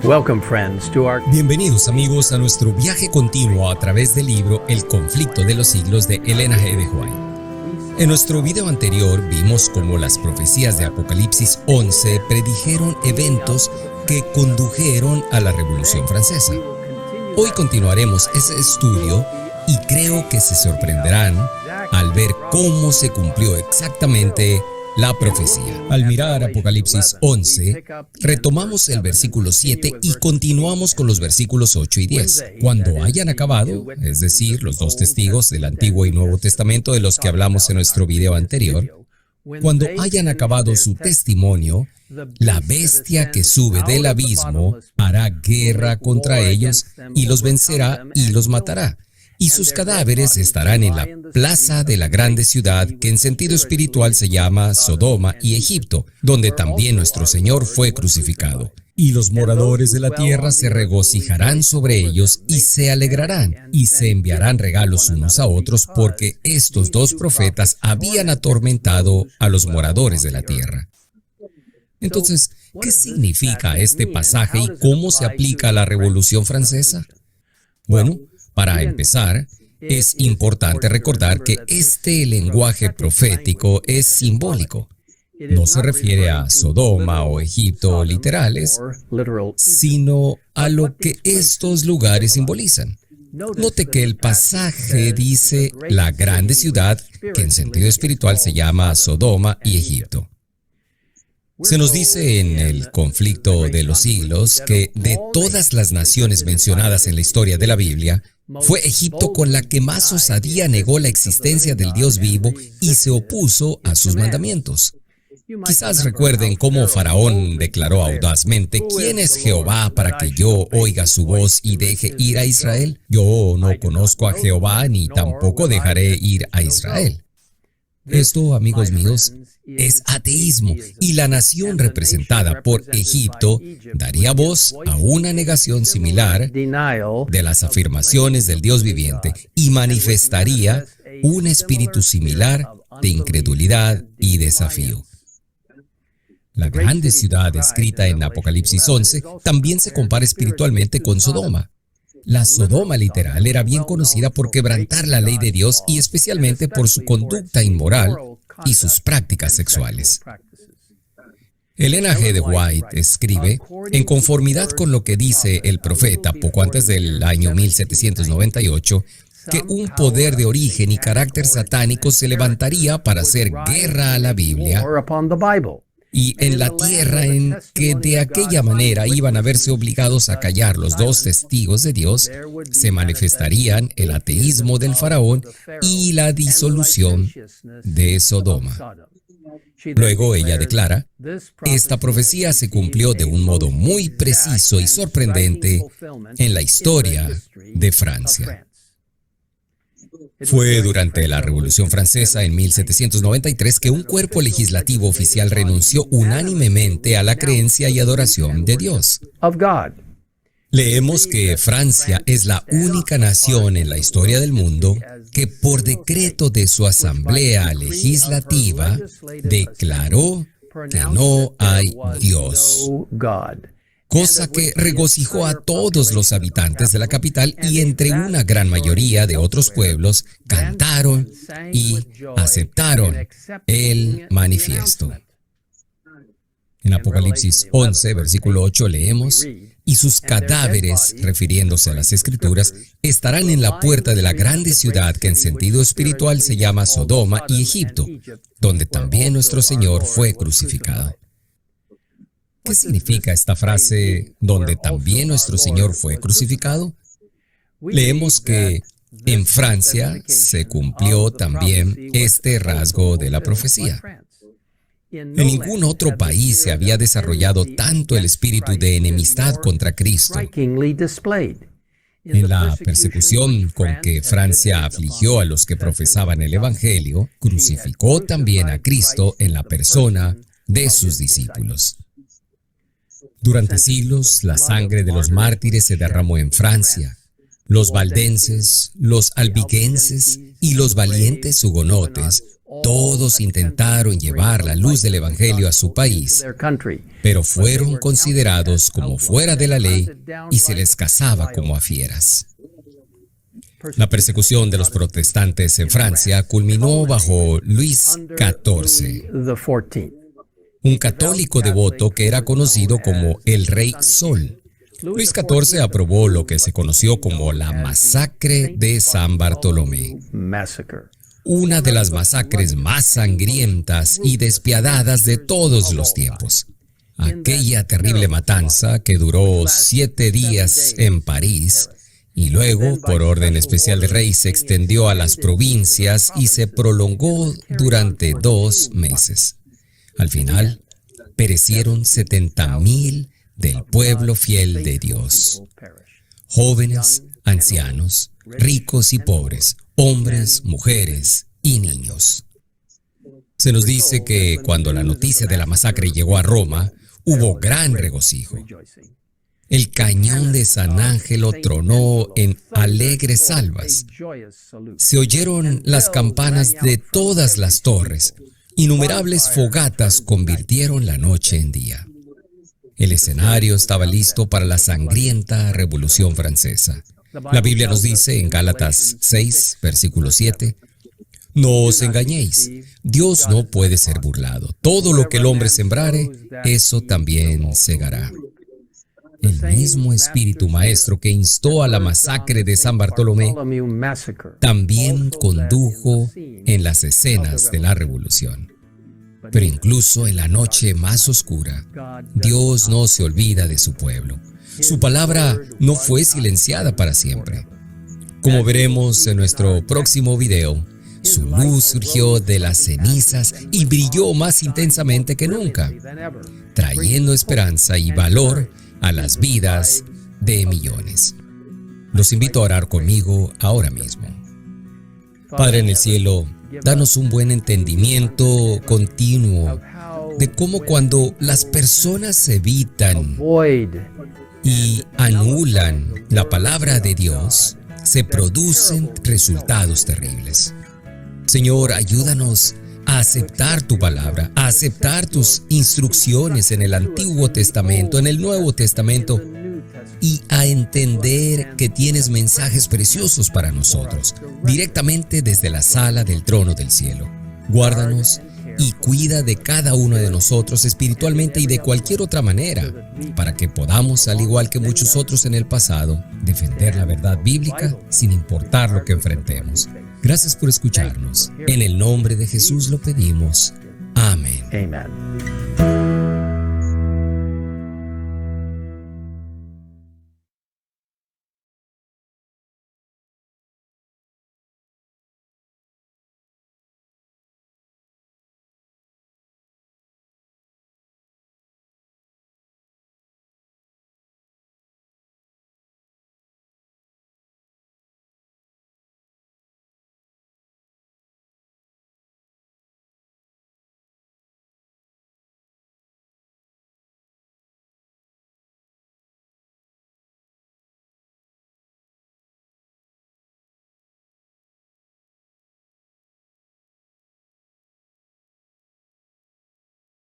Welcome, friends, to our... Bienvenidos amigos a nuestro viaje continuo a través del libro El conflicto de los siglos de Elena G. de White. En nuestro video anterior vimos cómo las profecías de Apocalipsis 11 predijeron eventos que condujeron a la Revolución Francesa. Hoy continuaremos ese estudio y creo que se sorprenderán al ver cómo se cumplió exactamente la profecía. Al mirar Apocalipsis 11, retomamos el versículo 7 y continuamos con los versículos 8 y 10. Cuando hayan acabado, es decir, los dos testigos del Antiguo y Nuevo Testamento de los que hablamos en nuestro video anterior, cuando hayan acabado su testimonio, la bestia que sube del abismo hará guerra contra ellos y los vencerá y los matará. Y sus cadáveres estarán en la plaza de la grande ciudad que en sentido espiritual se llama Sodoma y Egipto, donde también nuestro Señor fue crucificado. Y los moradores de la tierra se regocijarán sobre ellos y se alegrarán, y se enviarán regalos unos a otros porque estos dos profetas habían atormentado a los moradores de la tierra. Entonces, ¿qué significa este pasaje y cómo se aplica a la Revolución Francesa? Bueno, para empezar, es importante recordar que este lenguaje profético es simbólico. No se refiere a Sodoma o Egipto literales, sino a lo que estos lugares simbolizan. Note que el pasaje dice la grande ciudad, que en sentido espiritual se llama Sodoma y Egipto. Se nos dice en el conflicto de los siglos que de todas las naciones mencionadas en la historia de la Biblia, fue Egipto con la que más osadía negó la existencia del Dios vivo y se opuso a sus mandamientos. Quizás recuerden cómo Faraón declaró audazmente: ¿quién es Jehová para que yo oiga su voz y deje ir a Israel? Yo no conozco a Jehová ni tampoco dejaré ir a Israel. Esto, amigos míos, es ateísmo, y la nación representada por Egipto daría voz a una negación similar de las afirmaciones del Dios viviente y manifestaría un espíritu similar de incredulidad y desafío. La grande ciudad descrita en Apocalipsis 11 también se compara espiritualmente con Sodoma. La Sodoma literal era bien conocida por quebrantar la ley de Dios y especialmente por su conducta inmoral y sus prácticas sexuales. Elena G. de White escribe, en conformidad con lo que dice el profeta poco antes del año 1798, que un poder de origen y carácter satánico se levantaría para hacer guerra a la Biblia, y en la tierra en que de aquella manera iban a verse obligados a callar los dos testigos de Dios, se manifestarían el ateísmo del faraón y la disolución de Sodoma. Luego ella declara, esta profecía se cumplió de un modo muy preciso y sorprendente en la historia de Francia. Fue durante la Revolución Francesa en 1793 que un cuerpo legislativo oficial renunció unánimemente a la creencia y adoración de Dios. Leemos que Francia es la única nación en la historia del mundo que por decreto de su asamblea legislativa declaró que no hay Dios. Cosa que regocijó a todos los habitantes de la capital y entre una gran mayoría de otros pueblos cantaron y aceptaron el manifiesto. En Apocalipsis 11, versículo 8 leemos, y sus cadáveres, refiriéndose a las Escrituras, estarán en la puerta de la grande ciudad que en sentido espiritual se llama Sodoma y Egipto, donde también nuestro Señor fue crucificado. ¿Qué significa esta frase, donde también nuestro Señor fue crucificado? Leemos que en Francia se cumplió también este rasgo de la profecía. En ningún otro país se había desarrollado tanto el espíritu de enemistad contra Cristo. En la persecución con que Francia afligió a los que profesaban el Evangelio, crucificó también a Cristo en la persona de sus discípulos. Durante siglos, la sangre de los mártires se derramó en Francia. Los valdenses, los albigenses y los valientes hugonotes Todos intentaron llevar la luz del Evangelio a su país, pero fueron considerados como fuera de la ley y se les cazaba como a fieras. La persecución de los protestantes en Francia culminó bajo Luis XIV, un católico devoto que era conocido como el Rey Sol. Luis XIV aprobó lo que se conoció como la Masacre de San Bartolomé, una de las masacres más sangrientas y despiadadas de todos los tiempos. Aquella terrible matanza que duró 7 días en París y luego, por orden especial del rey, se extendió a las provincias y se prolongó durante 2 meses. Al final, perecieron 70,000 del pueblo fiel de Dios. Jóvenes, ancianos, ricos y pobres, hombres, mujeres y niños. Se nos dice que cuando la noticia de la masacre llegó a Roma, hubo gran regocijo. El cañón de San Ángelo tronó en alegres salvas. Se oyeron las campanas de todas las torres. Innumerables fogatas convirtieron la noche en día. El escenario estaba listo para la sangrienta Revolución Francesa. La Biblia nos dice en Gálatas 6, versículo 7, «No os engañéis, Dios no puede ser burlado. Todo lo que el hombre sembrare, eso también segará». El mismo espíritu maestro que instó a la masacre de San Bartolomé también condujo en las escenas de la Revolución. Pero incluso en la noche más oscura, Dios no se olvida de su pueblo. Su palabra no fue silenciada para siempre. Como veremos en nuestro próximo video, su luz surgió de las cenizas y brilló más intensamente que nunca, trayendo esperanza y valor a las vidas de millones. Los invito a orar conmigo ahora mismo. Padre en el cielo, danos un buen entendimiento continuo de cómo cuando las personas evitan y anulan la palabra de Dios, se producen resultados terribles. Señor, ayúdanos a aceptar tu palabra, a aceptar tus instrucciones en el Antiguo Testamento, en el Nuevo Testamento, y a entender que tienes mensajes preciosos para nosotros, directamente desde la sala del trono del cielo. Guárdanos y cuida de cada uno de nosotros espiritualmente y de cualquier otra manera, para que podamos, al igual que muchos otros en el pasado, defender la verdad bíblica sin importar lo que enfrentemos. Gracias por escucharnos. En el nombre de Jesús lo pedimos. Amén.